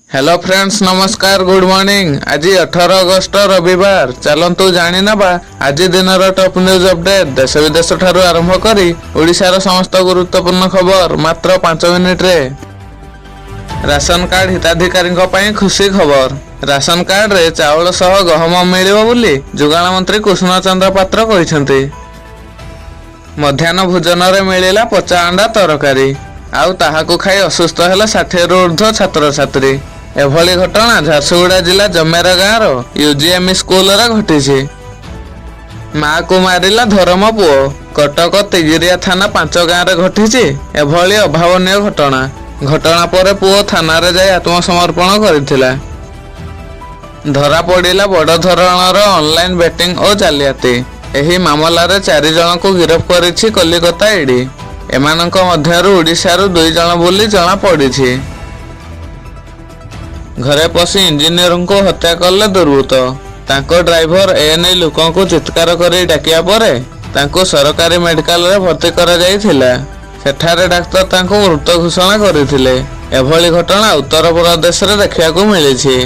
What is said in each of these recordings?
Hello friends नमस्कार good morning. आज 18 अगस्त रविवार। चलतु जानी नवा आज दिन टॉप न्यूज अपडेट। देश विदेश ठारू आरंभ करी ओडिशार समस्त गुरुत्वपूर्ण खबर मात्र 5 मिनिट रे। राशन कार्ड हिताधिकारी ପାଇଁ खुशी खबर। राशन कार्ड रे चाउल सह गहम मिलिବ ବୋଲି जोगाण मंत्री कृष्ण चंद्र पात्र कहिसंती। मध्याह्न भोजन रे मिलिला पचा अंडा तरकारी आउ ताहाकु खाई असुस्थ हेला 60 रु ऊर्ध्व छात्र छात्री। एभली घटना झारसुगुड़ा जिला जमेरा गाँव यूजीएम स्कूल रे घटी। माँ को मारिला धर्म पुओ। कटक तिगिरिया थाना 5 गाँव रे घटी एभली अभावनीय घटना। घटना पर पुओ थाना रे जाई आत्मसमर्पण करथिला। धरा पड़िला बड़ धरणर ऑनलाइन बेटिंग और जालियाती। एही मामला रे 4 जन को गिरफ्त करिछि कलिकता ईडी। एमानंक मध्यरु ओडिशारु 2 जन बोली जना पड़िछि। घरे पसी इंजीनियर को हत्या कले दुर्वृत्त। तांको ड्राइवर एने लोकों को चित्कार करी डाकिया परे तांको सरकारी मेडिकल रे भर्ती करा जायथिला। सेठारे डाक्तर तांको मृत घोषणा करथिले। एभली घटना उत्तर प्रदेश रे देखिया को मिलिछि।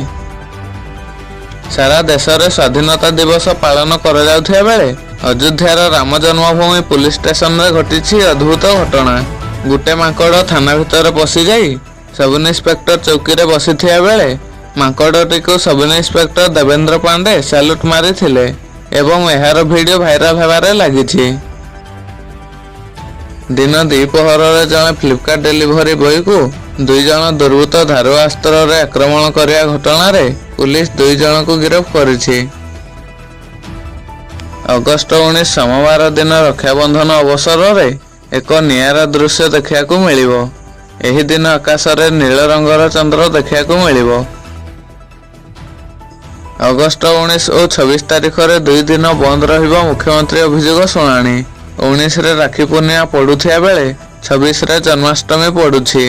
सारा देश रे स्वाधीनता दिवस पालन करा जाउथिया बेले अयोध्यार राम जन्मभूमि पुलिस स्टेशन रे घटिछि अद्भुत घटना। गुटे मांकड़ थाना भितर पसी जाई सब इन्स्पेक्टर चौकी रे बसिथिया बेले मांकड़टी को sub inspector Devendra Pandey salute मारिथिले एवं एहार वीडियो भाइराल हेबारे लागिछि। दिन द्विपहर रे जने फ्लिपकार्ट डिलीवरी बॉय को 2 जन दुर्वृत्त धारुआस्त्र रे आक्रमण करिया घटना रे पुलिस 2 जन को गिरफ्त करिछि। अगस्त 19 सोमवार दिन रक्षाबंधन अवसर रे एक नियारा दृश्य देखिया को मिलिबो। एही दिन आकाश रे नील रंगर चंद्र देखिया को मिलिबो। अगस्त 19 और 26 तारिख रे 2 दिन बंद रहिबो मुख्यमंत्री अभियोग शुणाणी। 19 रे राखी पूर्णिमा पड़ुथिया बेले 26 रे जन्माष्टमी पड़ुछि।